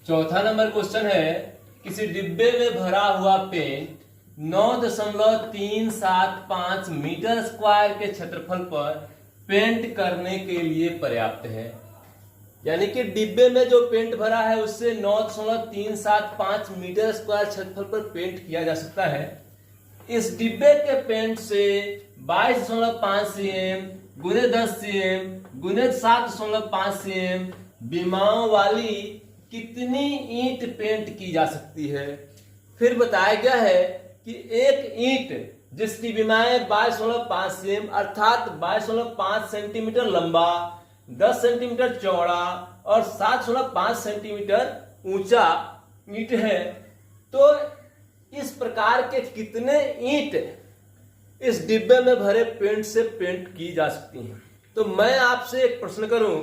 चौथा number question है, किसी डिब्बे में भरा हुआ पेंट 9.375 मीटर स्क्वायर के क्षेत्रफल पर पेंट करने के लिए पर्याप्त है। यानी कि डिब्बे में जो पेंट भरा है उससे 9.375 मीटर स्क्वायर क्षेत्रफल पर पेंट किया जा सकता है। इस डिब्बे के पेंट से 22.5 cm गुने 10 cm गुने 7.5 cm विमाओं वाली कितनी ईंट पेंट की जा सकती है। फिर बताया गया है कि एक ईंट जिसकी विमाएं 22.5 cm अर्थात 22.5 सेंटीमीटर लंबा, 10 सेंटीमीटर चौड़ा और 7.5 सेंटीमीटर ऊंचा ईंट है, तो इस प्रकार के कितने ईंट इस डिब्बे में भरे पेंट से पेंट की जा सकती हैं। तो मैं आपसे एक प्रश्न करूं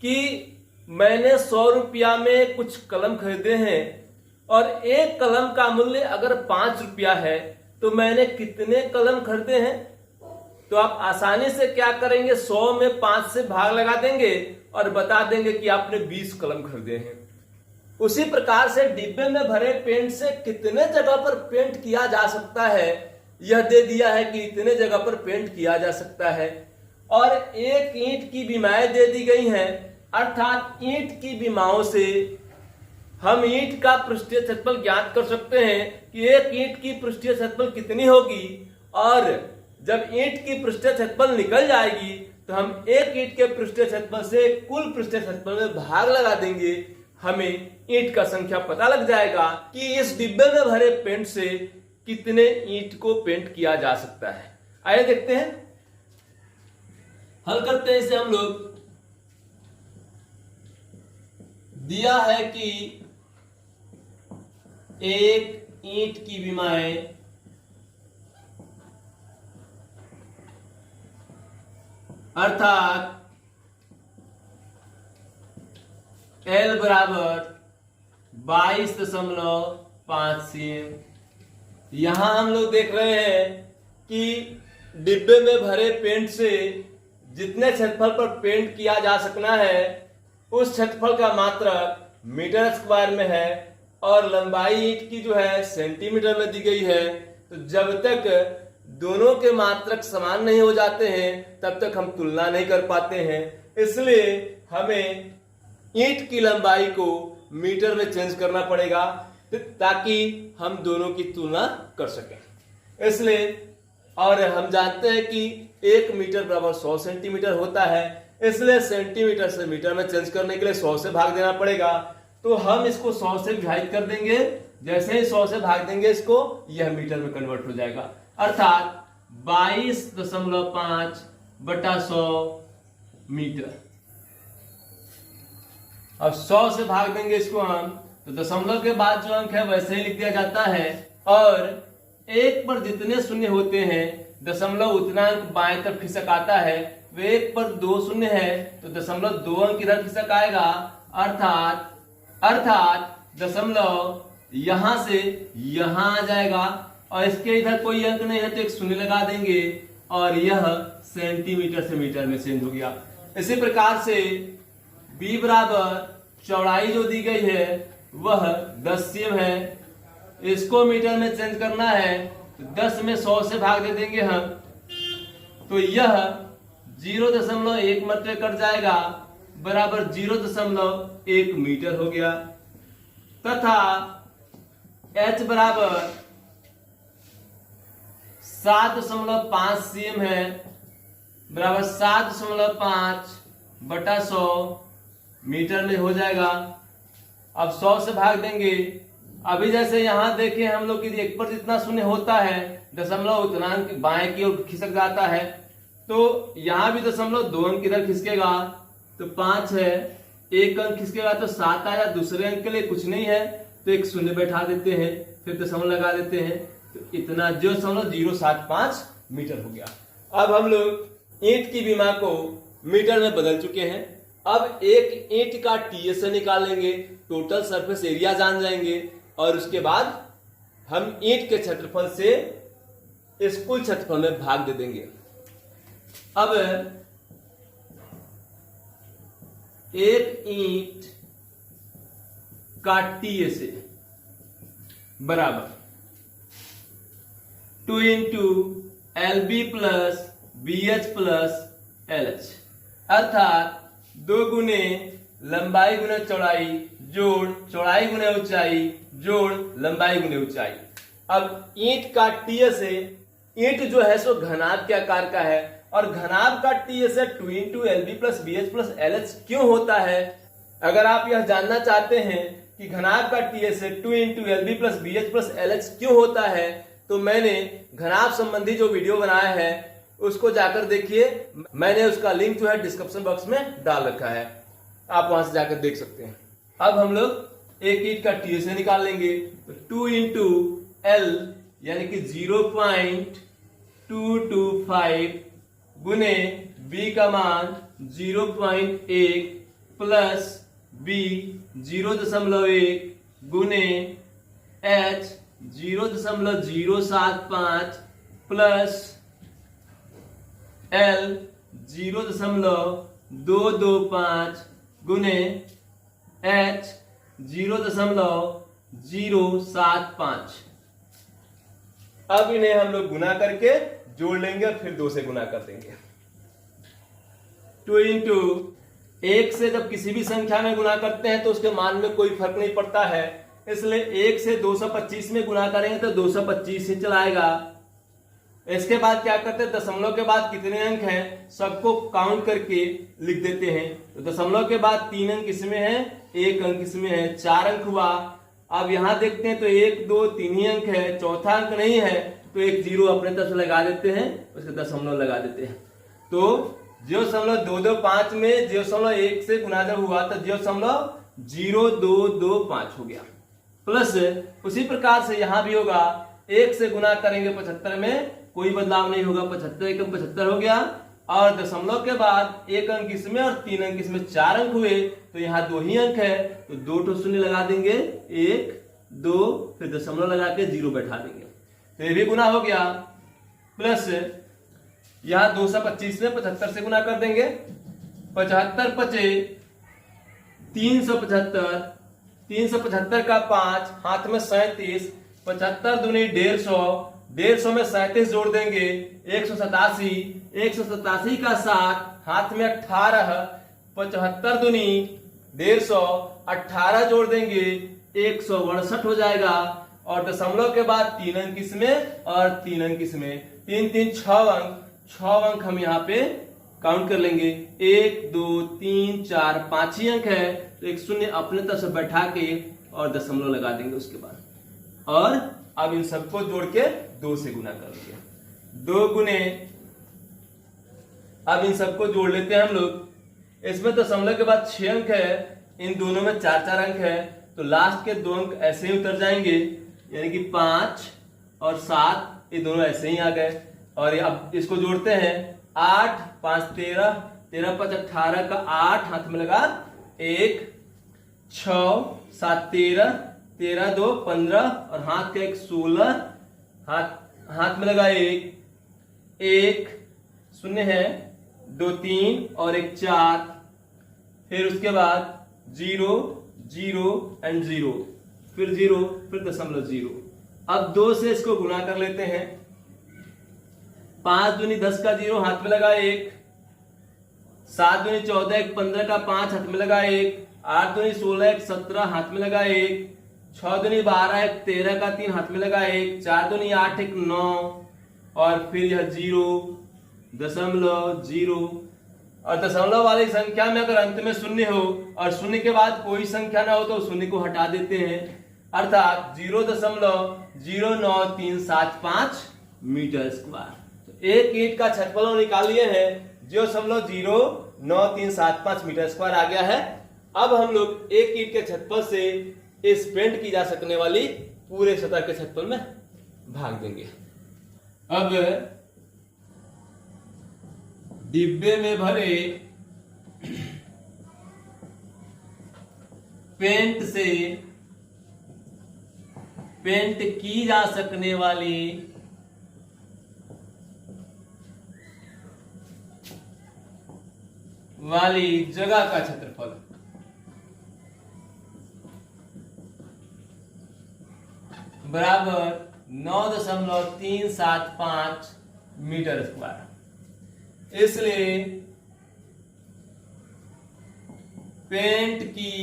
कि मैंने 100 रुपया में कुछ कलम खरीदे हैं और एक कलम का मूल्य अगर 5 रुपया है तो मैंने कितने कलम खरीदे हैं। तो आप आसानी से क्या करेंगे, 100 में 5 से भाग लगा देंगे और बता देंगे कि आपने 20 कलम खरीदे हैं। उसी प्रकार से डिब्बे में भरे पेंट से कितने जगह पर पेंट किया जा सकता है यह दे दिया है कि इतने जगह पर पेंट किया जा सकता है। और एक ईंट की विमाएं दे दी गई हैं, अर्थात ईंट की विमाओं से हम ईंट का पृष्ठीय क्षेत्रफल ज्ञात कर सकते हैं कि एक ईंट की पृष्ठीय क्षेत्रफल कितनी होगी। और जब ईंट की पृष्ठीय क्षेत्रफल निकल जाएगी तो हम एक ईंट के पृष्ठीय क्षेत्रफल से कुल पृष्ठीय क्षेत्रफल में भाग लगा देंगे, हमें ईंट का संख्या पता लग जाएगा कि इस डिब्बे में भरे पेंट से कितने ईंट को पेंट किया जा सकता है। आइए देखते हैं, हल करते हैं इसे हम लोग। दिया है कि एक ईंट की विमाएं अर्थात L बराबर 22.5 cm। यहां हम लोग देख रहे हैं कि डिब्बे में भरे पेंट से जितने क्षेत्रफल पर पेंट किया जा सकना है उस क्षेत्रफल का मात्रक मीटर स्क्वायर में है और लंबाई ईंट की जो है सेंटीमीटर में दी गई है। तो जब तक दोनों के मात्रक समान नहीं हो जाते हैं तब तक हम तुलना नहीं कर पाते हैं, इसलिए हमें ईंट की लंबाई को मीटर में चेंज करना पड़ेगा ताकि हम दोनों की तुलना कर सकें। इसलिए और हम जानते हैं कि 1 मीटर बराबर 100 सेंटीमीटर होता है, इसलिए सेंटीमीटर से मीटर में चेंज करने के लिए 100 से भाग देना पड़ेगा। तो हम इसको 100 से विभाजित कर देंगे, जैसे ही 100 से भाग देंगे इसको, यह मीटर में कन्वर्ट हो जाएगा, अर्थात 22.5/100 मीटर। अब 100 से भाग देंगे इसको हम, तो दशमलव के बाद जो अंक है वैसे ही लिख दिया जाता है और एक पर जितने शून्य होते हैं दशमलव उतना अंक बाएं तरफ खिसक आता है। तो एक पर 2 शून्य है तो दशमलव 2 अंक इधर खिसक आएगा, अर्थात दशमलव यहां से यहां आ जाएगा और इसके इधर कोई अंक नहीं है तो एक शून्य लगा देंगे और यह सेंटीमीटर से मीटर में चेंज हो गया। इसी प्रकार से b बराबर चौड़ाई जो दी गई है वह 10 cm है, इसको मीटर में चेंज करना है तो 10 में 100 से भाग दे देंगे हम, तो यह 0.1 मरते कट जाएगा बराबर 0.1 मीटर हो गया। तथा h बराबर 7.5 cm है, बराबर 7.5/100 मीटर में हो जाएगा। अब 100 से भाग देंगे, अभी जैसे यहां देखें हम लोग कि एक पर जितना शून्य होता है दशमलव उतना अंक बाएं की ओर खिसक जाता है, तो यहां भी दशमलव 2 अंक इधर खिसकेगा तो 5 है, एक अंक खिसकेगा तो 7 आया, दूसरे अंक के लिए कुछ नहीं है तो एक शून्य बैठा देते हैं, फिर दशमलव लगा देते हैं, तो इतना 0.075 मीटर हो गया। अब हम लोग ईंट की विमा को मीटर में बदल चुके हैं। अब एक ईंट का टीएसए निकालेंगे, टोटल सरफेस एरिया जान जाएंगे और उसके बाद हम ईंट के क्षेत्रफल से इस कुल क्षेत्रफल में भाग दे देंगे। अब एक ईंट का टीएसए बराबर 2 into LB plus BH plus LH, अर्थात 2 गुने लंबाई गुने चौड़ाई जोड़ चौड़ाई गुने ऊंचाई जोड़ लंबाई गुने ऊंचाई। अब ईंट का टीएसए, ईंट जो है सो घनाभ के आकार का है और घनाभ का TSA 2 into LB plus BH plus LH क्यों होता है? अगर आप यह जानना चाहते हैं कि घनाभ का TSA 2 into LB plus BH plus LH क्यों होता है, तो मैंने घनाभ संबंधी जो वीडियो बनाया है उसको जाकर देखिए। मैंने उसका लिंक जो है डिस्क्रिप्शन बॉक्स में डाल रखा है, आप वहां से जाकर देख सकते हैं। अब हम लोग एक ईंट का टीएसए निकाल लेंगे। तो 2 इंटू L यानी कि 0.225 गुने B का मान 0.1 प्लस B 0.1 गुने H 0.075 प्लस L 0.225 गुने H 0.075। अब इन्हें हम लोग गुना करके जोड़ लेंगे और फिर 2 से गुना कर देंगे। 2 इंटू 1 से जब किसी भी संख्या में गुना करते हैं तो उसके मान में कोई फर्क नहीं पड़ता है, इसलिए 1 से 225 में गुना करेंगे तो 225 ही चलाएगा। इसके बाद क्या करते हैं, दशमलव के बाद कितने अंक हैं सबको काउंट करके लिख देते हैं। तो दशमलव के बाद 3 अंक इसमें है, 1 अंक इसमें है, 4 अंक हुआ। अब यहां देखते हैं तो 1 2 3 ही अंक है, चौथा अंक नहीं है, तो एक जीरो अपने तरफ से लगा देते हैं, उसके दशमलव लगा देते हैं। तो 0.225 में 0.1 से गुना जब हुआ तो 0.0225 हो गया। प्लस उसी प्रकार से यहां भी होगा, 1 से गुना करेंगे 75 में कोई बदलाव नहीं होगा, 75 एकम 75 हो गया। और दशमलव के बाद 1 अंक इसमें और 3 अंक इसमें, 4 अंक हुए, तो यहाँ 2 ही अंक है, तो 2 शून्य लगा देंगे, 1 2 फिर दशमलव लगा के 0 बैठा देंगे, तो ये भी गुना हो गया। प्लस यहाँ 225 में 75 से गुना कर देंगे, 75 पचे 375, 375 का 5 हाथ में 37, 75 दूनी 150, 150 में 37 जोड़ देंगे 187, 187 का 7 हाथ में 18, 75 दूनी 150, 18 जोड़ देंगे 168 हो जाएगा। और दशमलव के बाद 3 अंक इसमें और 3 अंक इसमें, 3 3 6 अंक, 6 अंक हम यहाँ पे काउंट कर लेंगे, 1 2 3 4 5 ही अंक है, तो एक शून्य अपने तरफ से बैठा के और दशमलव लगा देंगे उसके बाद। और अब इन सबको जोड़ के 2 से गुना कर लेंगे, 2 गुने, अब इन सबको जोड़ लेते हैं हम लोग। इसमें दशमलव के बाद 6 अंक है, इन दोनों में 4 4 अंक है, तो लास्ट के 2 अंक ऐसे ही उतर जाएंगे, यानी कि 5 और 7 ये दोनों ऐसे ही आ गए। और अब इसको जोड़ते हैं, 8 5 13, 13 5 18 का 8 हाथ में लगा 1, 6 7 13, 13 2 15 और हाथ का 1 16, हाथ में लगा 1 शून्य है, 2 3 और 1 4, फिर उसके बाद 0 0 एंड 0, फिर 0 फिर दशमलव 0। अब 2 से इसको गुना कर लेते हैं, 5 दूनी 10 का 0 हाथ में लगा 1, 7 दूनी 14 1 15 का 5 हाथ में लगा 1, 8 दूनी 16 1 17 हाथ में लगा 1, 6 दूनी 12 1 13 का 3 हाथ में लगा 1, 4 दूनी 8 1 9 और फिर यह 0 दशमलव 0। और दशमलव वाली संख्या में अगर अंत में शून्य हो और शून्य के बाद कोई संख्या ना हो तो शून्य को हटा देते हैं, अर्थात 0.09375 मीटर स्क्वायर। तो एक ईंट का क्षेत्रफल निकाल लिए हैं, 0.09375 मीटर स्क्वायर आ गया है। अब हम लोग एक ईंट के क्षेत्रफल से इस पेंट की जा सकने वाली पूरे सतह के क्षेत्रफल में भाग देंगे। अब डिब्बे में भरे पेंट से पेंट की जा सकने वाली जगह का क्षेत्रफल बराबर 9.375 मीटर स्क्वायर। इसलिए पेंट की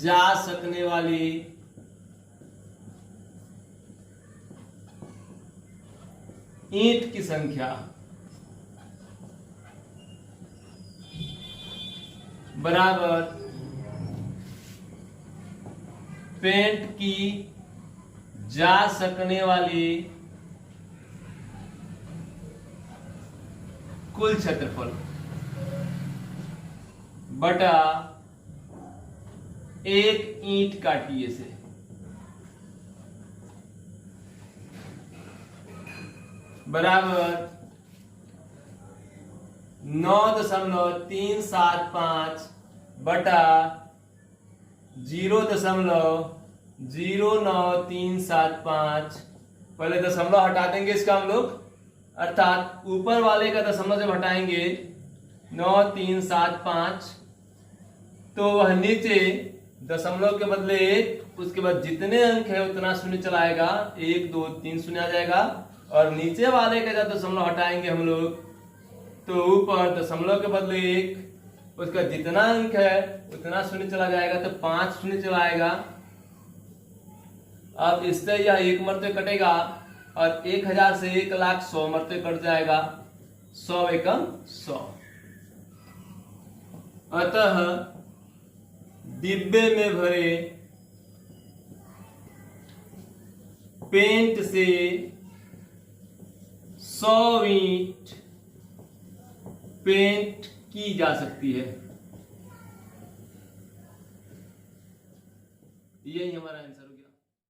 जा सकने वाली ईंट की संख्या बराबर पेंट की जा सकने वाली कुल क्षेत्रफल बटा एक ईंट का टीएसए बराबर 9.375 बटा 0.09375। पहले दशमलव हटा देंगे इसका हम लोग, अर्थात ऊपर वाले का दशमलव जब हटाएंगे 9375 तो वह नीचे दशमलव के बदले एक, उसके बाद जितने अंक है उतना शून्य चलाएगा, 1 2 3 शून्य आ जाएगा। और नीचे वाले का जब दशमलव हटाएंगे हम लोग तो ऊपर दशमलव के बदले एक, उसका जितना अंक है उतना शून्य चला जाएगा, तो 5 शून्य चलाएगा। अब इससे यह एक मरते कटेगा और 1000 से 1,00,000 100 मरते कट जाएगा, 100 एकम 100। अतः डिब्बे में भरे पेंट से 100 ईंट पेंट की जा सकती है। यही हमारा आंसर।